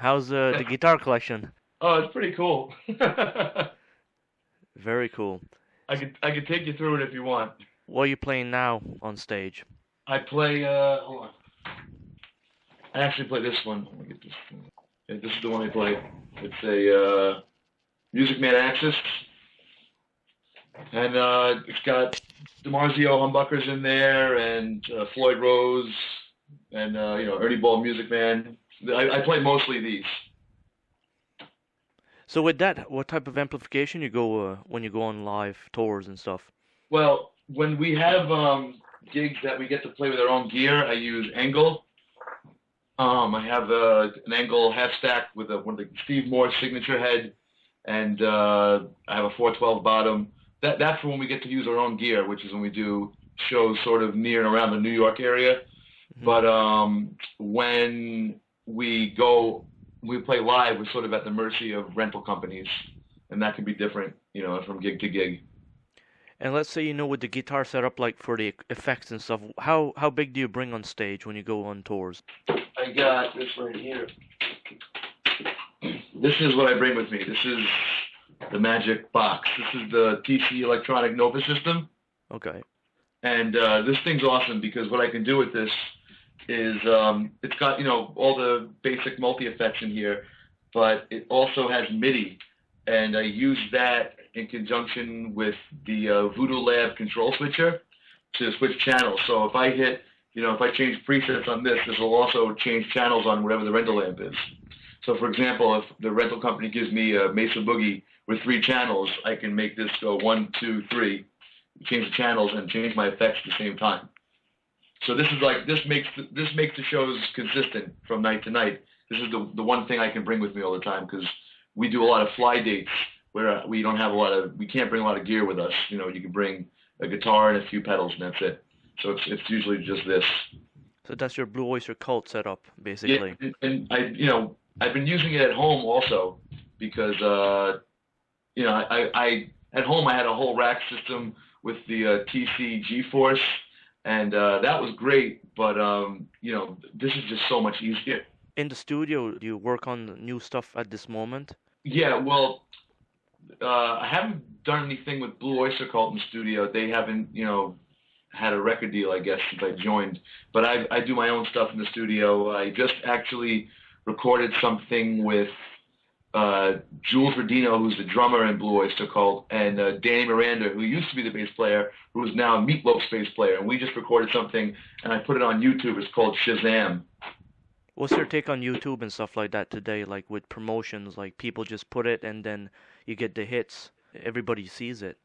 How's the guitar collection? Oh, it's pretty cool. Very cool. I could take you through it if you want. What are you playing now on stage? I play hold on. I actually play this one. Let me get this. Yeah, this is the one I play. It's a Music Man Axis, and it's got DiMarzio humbuckers in there, and Floyd Rose, and Ernie Ball Music Man. I play mostly these. So with that, what type of amplification you go when you go on live tours and stuff? Well, when we have gigs that we get to play with our own gear, I use Angle. I have an Angle half stack with one of the Steve Moore signature head, and I have a 412 bottom. That's when we get to use our own gear, which is when we do shows sort of near and around the New York area. Hmm. But when we play live, we're sort of at the mercy of rental companies, and that can be different, from gig to gig. And let's say with the guitar setup like for the effects and stuff, how big do you bring on stage when you go on tours? I got this right here. This is what I bring with me. This is the Magic Box. This is the TC Electronic Nova system. Okay. And this thing's awesome because what I can do with this is it's got, all the basic multi-effects in here, but it also has MIDI. And I use that in conjunction with the Voodoo Lab control switcher to switch channels. So if I hit, if I change presets on this will also change channels on whatever the rental amp is. So for example, if the rental company gives me a Mesa Boogie with 3 channels, I can make this go 1, 2, 3, change the channels and change my effects at the same time. So this makes the shows consistent from night to night. This is the one thing I can bring with me all the time because we do a lot of fly dates where we can't bring a lot of gear with us. You can bring a guitar and a few pedals and that's it. So it's usually just this. So that's your Blue Öyster Cult setup, Yeah, basically. and I've been using it at home also because I at home I had a whole rack system with the TC G-Force, and that was great. But this is just so much easier. In the studio, do you work on new stuff at this moment? Yeah, well, I haven't done anything with Blue Öyster Cult in the studio. They haven't, had a record deal, I guess, since I joined. But I do my own stuff in the studio. I just actually recorded something with Jules Rodino, who's the drummer in Blue Öyster Cult, and Danny Miranda, who used to be the bass player, who is now Meatloaf's bass player. And we just recorded something, and I put it on YouTube. It's called Shazam. What's your take on YouTube and stuff like that today, like with promotions, like people just put it and then you get the hits, everybody sees it.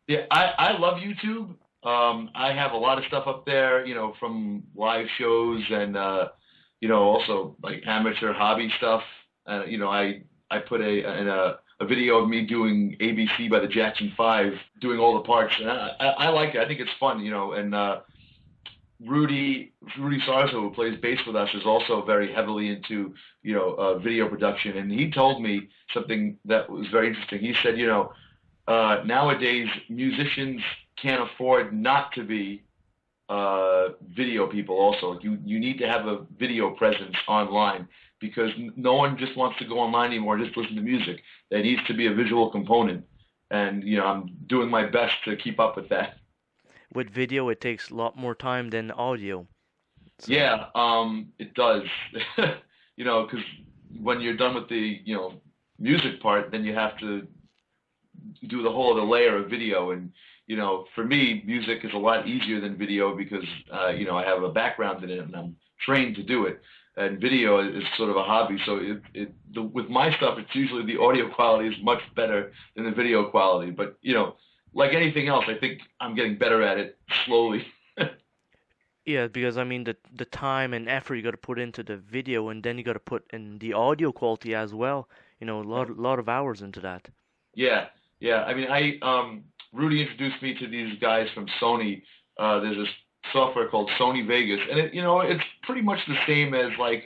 Yeah, I love YouTube. I have a lot of stuff up there, from live shows and also like amateur hobby stuff. I put a video of me doing ABC by the Jackson Five, doing all the parts, and I like it. I think it's fun, and Rudy Sarzo, who plays bass with us, is also very heavily into video production, and he told me something that was very interesting. He said, nowadays musicians can't afford not to be video people. Also, like you need to have a video presence online because no one just wants to go online anymore, just listen to music. There needs to be a visual component, and I'm doing my best to keep up with that. With video, it takes a lot more time than audio. So, Yeah, it does. Because when you're done with the music part, then you have to do the whole other layer of video. And for me, music is a lot easier than video because I have a background in it and I'm trained to do it. And video is sort of a hobby. So with my stuff, it's usually the audio quality is much better than the video quality. But like anything else, I think I'm getting better at it slowly. yeah, because I mean the time and effort you got to put into the video, and then you got to put in the audio quality as well. A lot of hours into that. Yeah, yeah. I mean, Rudy introduced me to these guys from Sony. There's this software called Sony Vegas, and it's pretty much the same as like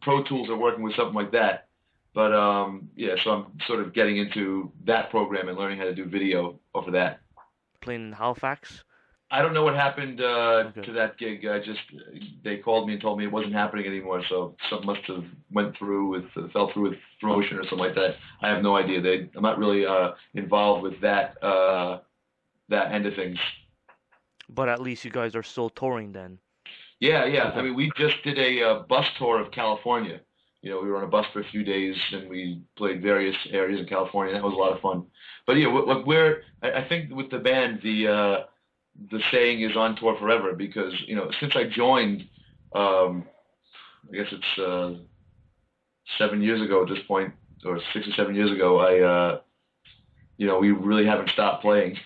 Pro Tools or working with something like that. But yeah, so I'm sort of getting into that program and learning how to do video off of that. Playing in Halifax. I don't know what happened Okay. to that gig. I just they called me and told me it wasn't happening anymore. So something must have went through with fell through with promotion or something like that. I have no idea. I'm not really involved with that end of things. But at least you guys are still touring then. Yeah, yeah. I Okay. mean, we just did a bus tour of California. You know, we were on a bus for a few days and we played various areas in California. That was a lot of fun. But yeah, I think with the band, the saying is on tour forever because, you know, since I joined, um, I guess it's 7 years ago at this point, or 6 or 7 years ago, you know, we really haven't stopped playing.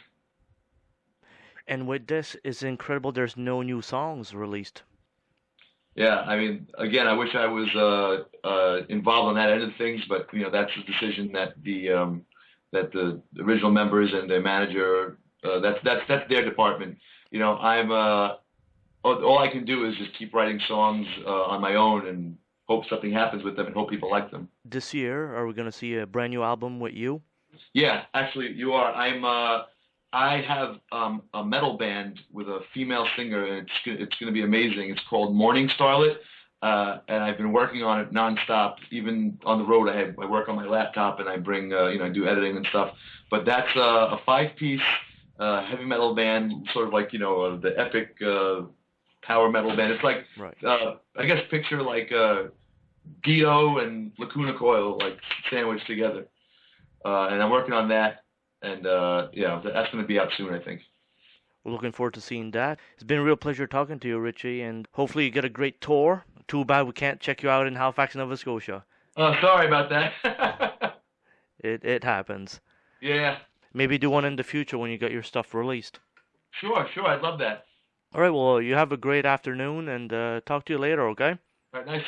And with this, it's incredible there's no new songs released. Yeah, I mean, again, I wish I was involved on that end of things, but you know, that's the decision that the original members and the manager that's their department. You know, all I can do is just keep writing songs on my own and hope something happens with them and hope people like them. This year, are we gonna see a brand new album with you? Yeah, actually, you are. I have a metal band with a female singer, and it's gonna be amazing. It's called Morning Starlet, and I've been working on it nonstop. Even on the road, I work on my laptop, and I bring you know I do editing and stuff. But that's a five-piece heavy metal band, sort of like you know the epic power metal band. It's like Right. I guess picture like Dio and Lacuna Coil like sandwiched together. And I'm working on that, and yeah, that's going to be out soon, I think. We're looking forward to seeing that. It's been a real pleasure talking to you, Richie, and hopefully you get a great tour. Too bad we can't check you out in Halifax, Nova Scotia. Sorry about that. It happens. Yeah, Maybe do one in the future when you get your stuff released. sure, sure, I'd love that. All right, well, you have a great afternoon and talk to you later, okay? All right, nice talking.